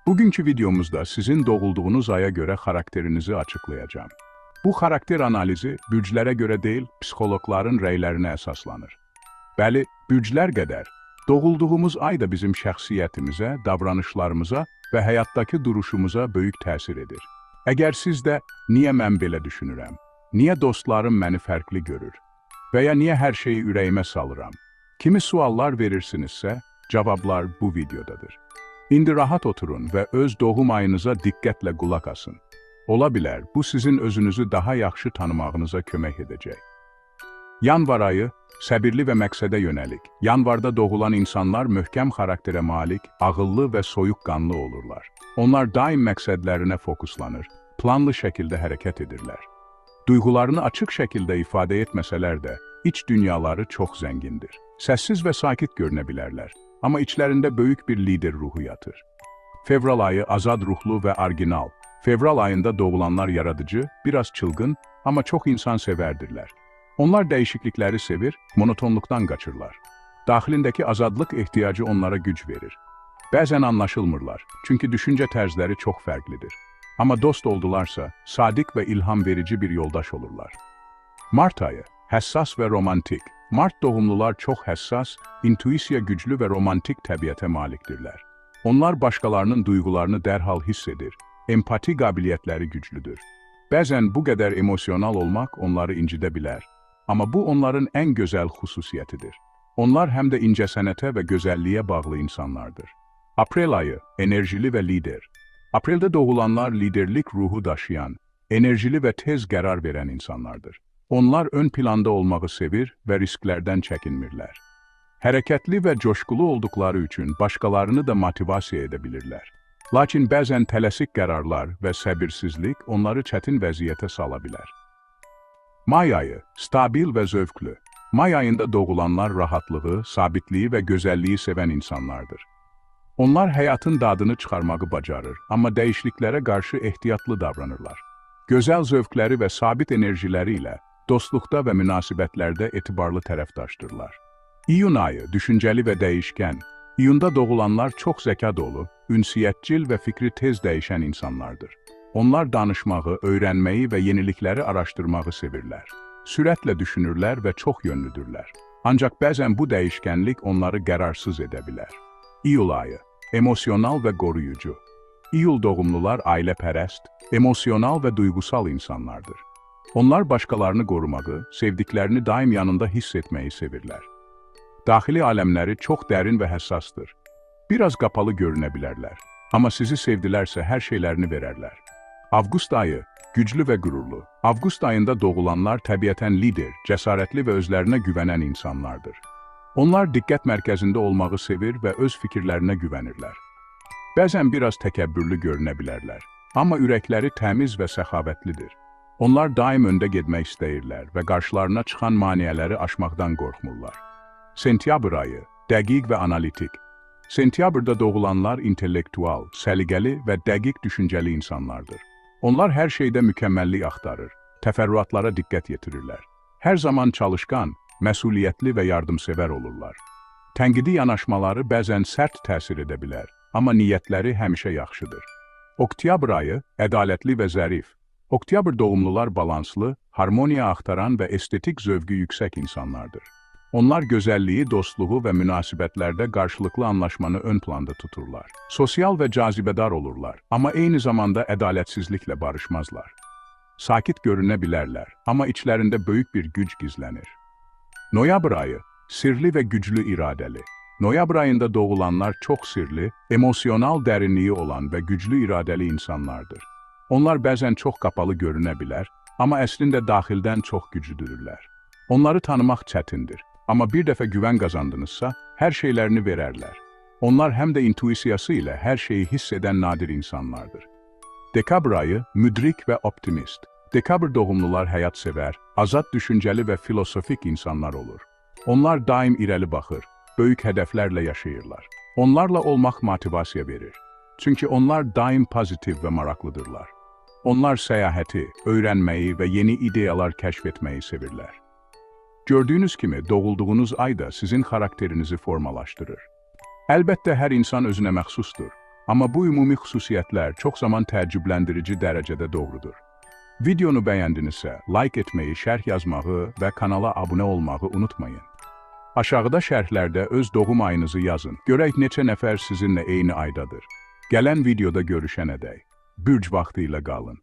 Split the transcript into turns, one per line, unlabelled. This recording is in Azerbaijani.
Bugünkü videomuzda sizin doğulduğunuz aya göre karakterinizi açıklayacağım. Bu karakter analizi bürclərə görə deyil, psixologların rəylərinə əsaslanır. Bəli, bürclər qədər, doğulduğumuz ay da bizim şəxsiyyətimizə, davranışlarımıza və həyatdakı duruşumuza böyük təsir edir. Əgər siz də, niyə mən belə düşünürəm, niyə dostlarım məni fərqli görür və ya niyə hər şeyi ürəyimə salıram, kimi suallar verirsinizsə, cavablar bu videodadır. İndi rahat oturun və öz doğum ayınıza diqqətlə qulaq asın. Ola bilər, bu sizin özünüzü daha yaxşı tanımağınıza kömək edəcək. Yanvar ayı, səbirli və məqsədə yönəlik. Yanvarda doğulan insanlar möhkəm xarakterə malik, ağıllı və soyuqqanlı olurlar. Onlar daim məqsədlərinə fokuslanır, planlı şəkildə hərəkət edirlər. Duyğularını açıq şəkildə ifadə etməsələr də, iç dünyaları çox zəngindir. Səssiz və sakit görünə bilərlər, amma içlərində böyük bir lider ruhu yatır. Fevral ayı azad ruhlu və orijinal. Fevral ayında doğulanlar yaradıcı, biraz çılgın, amma çox insansevərdirlər. Onlar dəyişiklikləri sevir, monotonluqdan qaçırlar. Daxilindəki azadlıq ehtiyacı onlara güc verir. Bəzən anlaşılmırlar, çünki düşüncə tərzləri çox fərqlidir. Amma dost oldularsa, sadiq və ilham verici bir yoldaş olurlar. Mart ayı, həssas və romantik. Mart doğumlular çox həssas, intuisiya güclü və romantik təbiətə malikdirlər. Onlar başqalarının duyğularını dərhal hiss edir, empati qabiliyyətləri güclüdür. Bəzən bu qədər emosional olmaq onları incidə bilər, amma bu onların ən gözəl xüsusiyyətidir. Onlar həm də incəsənətə və gözəlliyə bağlı insanlardır. Aprel ayı, enerjili və lider. Apreldə doğulanlar liderlik ruhu daşıyan, enerjili və tez qərar verən insanlardır. Onlar ön planda olmağı sevir və risklərdən çəkinmirlər. Hərəkətli və coşqulu olduqları üçün başqalarını da motivasiya edə bilirlər. Lakin bəzən tələsik qərarlar və səbirsizlik onları çətin vəziyyətə sala bilər. May ayı, stabil və zövqlü. May ayında doğulanlar rahatlığı, sabitliyi və gözəlliyi sevən insanlardır. Onlar həyatın dadını çıxarmağı bacarır, amma dəyişikliklərə qarşı ehtiyatlı davranırlar. Gözəl zövqləri və sabit enerjiləri ilə dostluqda və münasibətlərdə etibarlı tərəfdaşdırlar. İyun ayı, düşüncəli və dəyişkən. İyunda doğulanlar çox zəka dolu, ünsiyyətcil və fikri tez dəyişən insanlardır. Onlar danışmağı, öyrənməyi və yenilikləri araşdırmağı sevirlər. Sürətlə düşünürlər və çox yönlüdürlər. Ancaq bəzən bu dəyişkənlik onları qərarsız edə bilər. İyul ayı, emosional və qoruyucu. İyul doğumlular ailəpərəst, emosional və duyğusal insanlardır. Onlar başqalarını qorumağı, sevdiklərini daim yanında hiss etməyi sevirlər. Daxili aləmləri çox dərin və həssasdır. Biraz qapalı görünə bilərlər, amma sizi sevdilərsə hər şeylərini verərlər. Avqust ayı, güclü və qürurlu. Avqust ayında doğulanlar təbiətən lider, cəsarətli və özlərinə güvənən insanlardır. Onlar diqqət mərkəzində olmağı sevir və öz fikirlərinə güvənirlər. Bəzən biraz təkəbbürlü görünə bilərlər, amma ürəkləri təmiz və səxavətlidir. Onlar daim öndə getmək istəyirlər və qarşılarına çıxan maneələri aşmaqdan qorxmurlar. Sentyabr ayı, dəqiq və analitik. Sentyabrda doğulanlar intellektual, səliqəli və dəqiq düşüncəli insanlardır. Onlar hər şeydə mükəmməllik axtarır, təfərrüatlara diqqət yetirirlər. Hər zaman çalışqan, məsuliyyətli və yardımsevər olurlar. Tənqidi yanaşmaları bəzən sərt təsir edə bilər, amma niyyətləri həmişə yaxşıdır. Oktyabr ayı, ədalətli və zərif. Oktyabr doğumlular balanslı, harmoniya axtaran və estetik zövqü yüksək insanlardır. Onlar gözəlliyi, dostluğu və münasibətlərdə qarşılıqlı anlaşmanı ön planda tuturlar. Sosial və cazibədar olurlar, amma eyni zamanda ədalətsizliklə barışmazlar. Sakit görünə bilərlər, amma içlərində böyük bir güc gizlənir. Noyabr ayı, sirli və güclü iradəli. Noyabr ayında doğulanlar çox sirli, emosional dərinliyi olan və güclü iradəli insanlardır. Onlar bəzən çox qapalı görünə bilər, amma əslində daxildən çox güclüdürlər. Onları tanımaq çətindir, amma bir dəfə güvən qazandınızsa, hər şeylərini verərlər. Onlar həm də intuisiyası ilə hər şeyi hiss edən nadir insanlardır. Dekabr ayı, müdrik və optimist. Dekabr doğumlular həyatsevər, azad düşüncəli və filosofik insanlar olur. Onlar daim irəli baxır, böyük hədəflərlə yaşayırlar. Onlarla olmaq motivasiya verir. Çünki onlar daim pozitiv və maraqlıdırlar. Onlar səyahəti, öyrənməyi və yeni ideyalar kəşf etməyi sevirlər. Gördüyünüz kimi, doğulduğunuz ay da sizin xarakterinizi formalaşdırır. Əlbəttə, hər insan özünə məxsusdur, Amma bu ümumi xüsusiyyətlər çox zaman təəccübləndirici dərəcədə doğrudur. Videonu bəyəndinizsə, like etməyi, şərh yazmağı və kanala abunə olmağı unutmayın. Aşağıda şərhlərdə öz doğum ayınızı yazın. Görək neçə nəfər sizinlə eyni aydadır. Gələn videoda görüşənədək, bürc vaxtı ilə qalın.